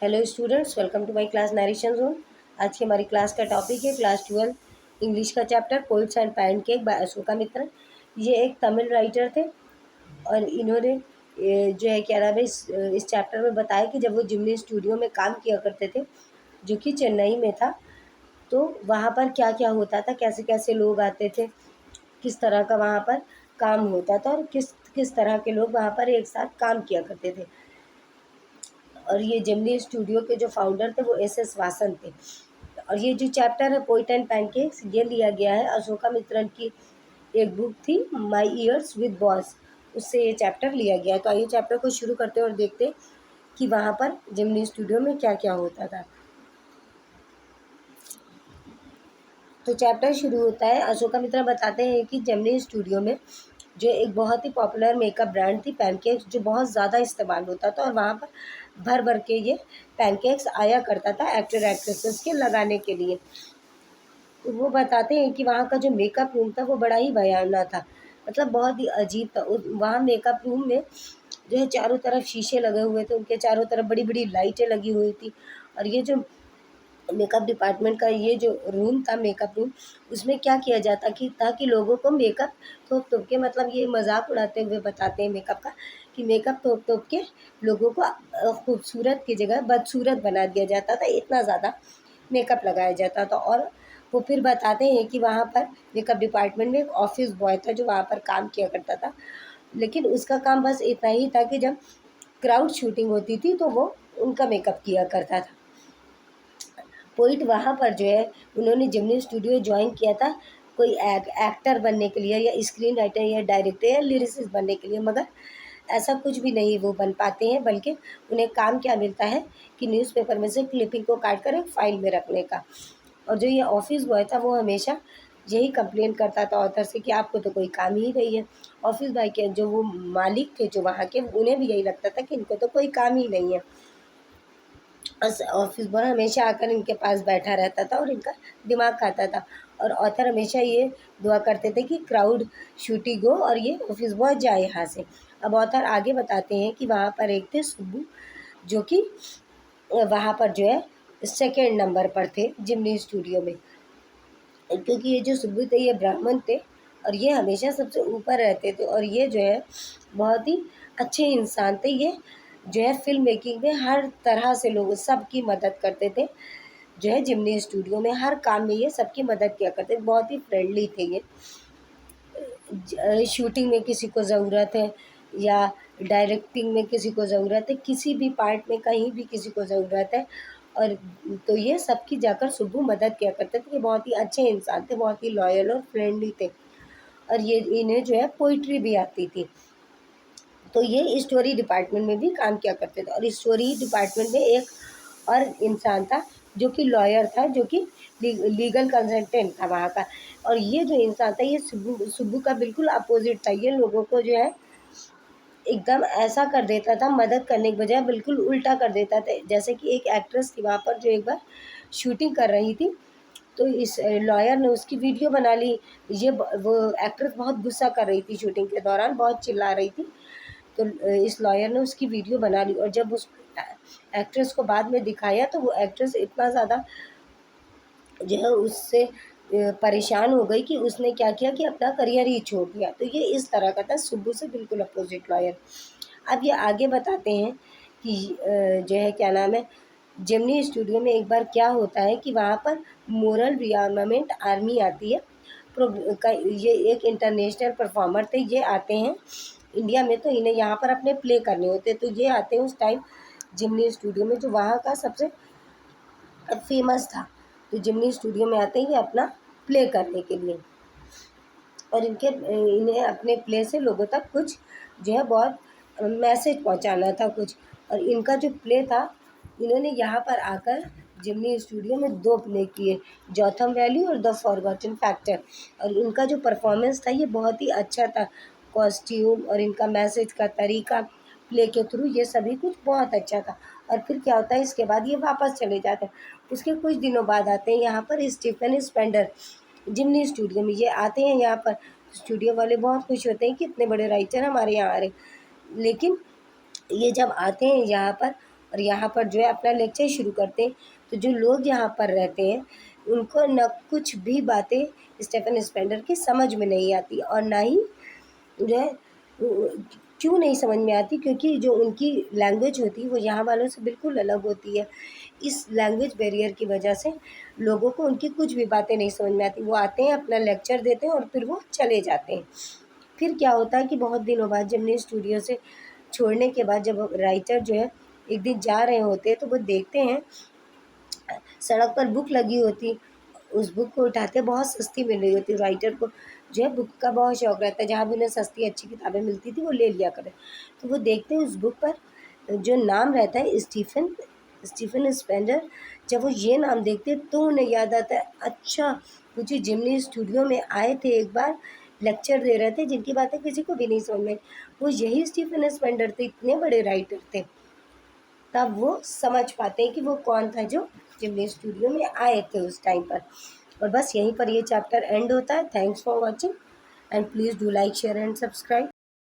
Hello students, welcome to my class narration zone. आज की हमारी क्लास का टॉपिक है क्लास 12 इंग्लिश का chapter poets and pancake by Ashoka Mitra. ये एक तमिल राइटर थे और इन्होंने जो है क्या नाम है इस चैप्टर में बताया कि जब वो जिमनी स्टूडियो में काम किया करते थे जो कि चेन्नई में था, तो वहाँ पर क्या क्या होता था, कैसे कैसे लोग आते थे, किस तरह का वहाँ पर काम होता था और किस किस तरह के लोग वहाँ पर एक साथ काम किया करते थे। और ये जेमिनी स्टूडियो के जो फाउंडर थे वो एस वासन थे। और ये जो चैप्टर है पोइट एंड पैनकेक्स, ये लिया गया है अशोका मित्रन की एक बुक थी माय ईयर्स विद बॉस, उससे ये चैप्टर लिया गया है। तो आइए चैप्टर को शुरू करते हैं और देखते हैं कि वहाँ पर जेमिनी स्टूडियो में क्या क्या होता था। तो चैप्टर शुरू होता है, अशोका मित्रा बताते हैं कि जेमिनी स्टूडियो में जो एक बहुत ही पॉपुलर मेकअप ब्रांड थी पैनकेक्स, जो बहुत ज़्यादा इस्तेमाल होता था और वहाँ पर भर भर के ये पैनकेक्स आया करता था एक्टर एक्ट्रेसेस के लगाने के लिए। तो वो बताते हैं कि वहाँ का जो मेकअप रूम था वो बड़ा ही भयानक था, मतलब बहुत ही अजीब था। वहाँ मेकअप रूम में जो है चारों तरफ शीशे लगे हुए थे, उनके चारों तरफ बड़ी बड़ी लाइटें लगी हुई थी। और ये जो मेकअप डिपार्टमेंट का ये जो रूम था मेकअप रूम, उसमें क्या किया जाता कि ताकि लोगों को मेकअप थोप थोप के, मतलब ये मजाक उड़ाते हुए बताते हैं मेकअप का, कि मेकअप थोप थोप के लोगों को खूबसूरत की जगह बदसूरत बना दिया जाता था, इतना ज़्यादा मेकअप लगाया जाता था। और वो फिर बताते हैं कि वहाँ पर मेकअप डिपार्टमेंट में एक ऑफिस बॉय था जो वहाँ पर काम किया करता था, लेकिन उसका काम बस इतना ही था कि जब क्राउड शूटिंग होती थी तो वो उनका मेकअप किया करता था। पोइट वहाँ पर जो है उन्होंने जेमिनी स्टूडियो ज्वाइन किया था कोई एक्टर बनने के लिए या स्क्रीन राइटर या डायरेक्टर या लिरिसिस्ट बनने के लिए, मगर ऐसा कुछ भी नहीं वो बन पाते हैं, बल्कि उन्हें काम क्या मिलता है कि न्यूज़पेपर में से क्लिपिंग को काट कर एक फाइल में रखने का। और जो ये ऑफिस बॉय था वो हमेशा यही कंप्लेन करता था ऑथर से कि आपको तो कोई काम ही नहीं है। ऑफिस बॉय के जो वो मालिक थे जो वहाँ के, उन्हें भी यही लगता था कि इनको तो कोई काम ही नहीं है। ऑफिस बॉय हमेशा आकर इनके पास बैठा रहता था और इनका दिमाग खाता था। और ऑथर हमेशा ये दुआ करते थे कि क्राउड शूटिंग हो और ये ऑफिस बॉय जाए यहाँ से। अब ऑथर आगे बताते हैं कि वहाँ पर एक थे सुब्बू, जो कि वहाँ पर जो है सेकेंड नंबर पर थे जिमनी स्टूडियो में, क्योंकि ये जो सुब्बू थे ये ब्राह्मण थे और ये हमेशा सबसे ऊपर रहते थे। और ये जो है बहुत ही अच्छे इंसान थे। ये जो है फिल्म मेकिंग में हर तरह से लोग सबकी मदद करते थे, जो है जिमनी स्टूडियो में हर काम में ये सबकी मदद किया करते थे, बहुत ही फ्रेंडली थे ये। शूटिंग में किसी को ज़रूरत है या डायरेक्टिंग में किसी को ज़रूरत है, किसी भी पार्ट में कहीं भी किसी को ज़रूरत है, और तो ये सबकी जाकर सुबह मदद किया करते थे। ये बहुत ही अच्छे इंसान थे, बहुत ही लॉयल और फ्रेंडली थे। और ये इन्हें जो है पोइट्री भी आती थी, तो ये स्टोरी डिपार्टमेंट में भी काम किया करते थे। और स्टोरी डिपार्टमेंट में एक और इंसान था जो कि लॉयर था, जो कि लीगल कंसल्टेंट था वहाँ का। और ये जो इंसान था ये सुब्बू सुब्बू का बिल्कुल अपोजिट था। ये लोगों को जो है एकदम ऐसा कर देता था, मदद करने के बजाय बिल्कुल उल्टा कर देता था। जैसे कि एक एक्ट्रेस थी वहाँ पर जो एक बार शूटिंग कर रही थी, तो इस लॉयर ने उसकी वीडियो बना ली। वो एक्ट्रेस बहुत गुस्सा कर रही थी, शूटिंग के दौरान बहुत चिल्ला रही थी, तो इस लॉयर ने उसकी वीडियो बना ली। और जब उस एक्ट्रेस को बाद में दिखाया तो वो एक्ट्रेस इतना ज़्यादा जो है उससे परेशान हो गई कि उसने क्या किया कि अपना करियर ही छोड़ दिया। तो ये इस तरह का था, सुब्बू से बिल्कुल अपोजिट लॉयर। अब ये आगे बताते हैं कि जो है क्या नाम है, जेमिनी स्टूडियो में एक बार क्या होता है कि वहाँ पर मोरल रिआर्मामेंट आर्मी आती है। ये एक इंटरनेशनल परफॉर्मर थे, ये आते हैं इंडिया में, तो इन्हें यहाँ पर अपने प्ले करने होते हैं। तो ये आते हैं उस टाइम जिमनी स्टूडियो में, जो वहाँ का सबसे फेमस था। तो जिमनी स्टूडियो में आते हैं ये अपना प्ले करने के लिए, और इन्हें अपने प्ले से लोगों तक कुछ जो है बहुत मैसेज पहुंचाना था कुछ। और इनका जो प्ले था, इन्होंने यहाँ पर आकर जिमनी स्टूडियो में दो प्ले किए, जॉथम वैली और द फॉरगॉटन फैक्टर। और इनका जो परफॉर्मेंस था ये बहुत ही अच्छा था, कॉस्ट्यूम और इनका मैसेज का तरीका प्ले के थ्रू ये सभी कुछ बहुत अच्छा था। और फिर क्या होता है, इसके बाद ये वापस चले जाते हैं। उसके कुछ दिनों बाद आते हैं यहाँ पर स्टीफन स्पेंडर जिमनी स्टूडियो में। ये आते हैं यहाँ पर, स्टूडियो वाले बहुत खुश होते हैं कि इतने बड़े राइटर हमारे यहाँ आ रहे। लेकिन ये जब आते हैं यहाँ पर और यहाँ पर जो है अपना लेक्चर शुरू करते हैं। तो जो लोग यहाँ पर रहते हैं उनको न कुछ भी बातें स्टीफन स्पेंडर की समझ में नहीं आती, और ना ही जो है क्यों नहीं समझ में आती, क्योंकि जो उनकी लैंग्वेज होती है वो यहाँ वालों से बिल्कुल अलग होती है। इस लैंग्वेज बैरियर की वजह से लोगों को उनकी कुछ भी बातें नहीं समझ में आती। वो आते हैं, अपना लेक्चर देते हैं और फिर वो चले जाते हैं। फिर क्या होता है कि बहुत दिनों बाद जिमनी स्टूडियो से छोड़ने के बाद जब राइटर जो है एक दिन जा रहे होते हैं तो वो देखते हैं सड़क पर बुक लगी होती, उस बुक को उठाते, बहुत सस्ती मिल रही होती। राइटर को जो है बुक का बहुत शौक रहता है, जहाँ भी उन्हें सस्ती अच्छी किताबें मिलती थी वो ले लिया करें। तो वो देखते हैं उस बुक पर जो नाम रहता है स्टीफन स्पेंडर। जब वो ये नाम देखते हैं तो उन्हें याद आता है, अच्छा वो जो जिमनी स्टूडियो में आए थे एक बार, लेक्चर दे रहे थे, जिनकी बातें किसी को भी नहीं समझ में, वो यही स्टीफन स्पेंडर थे, इतने बड़े राइटर थे। तब वो समझ पाते हैं कि वो कौन था जो जिमनी स्टूडियो में आए थे उस टाइम पर। और बस यहीं पर ये चैप्टर एंड होता है। Thanks for watching and please do like share and subscribe.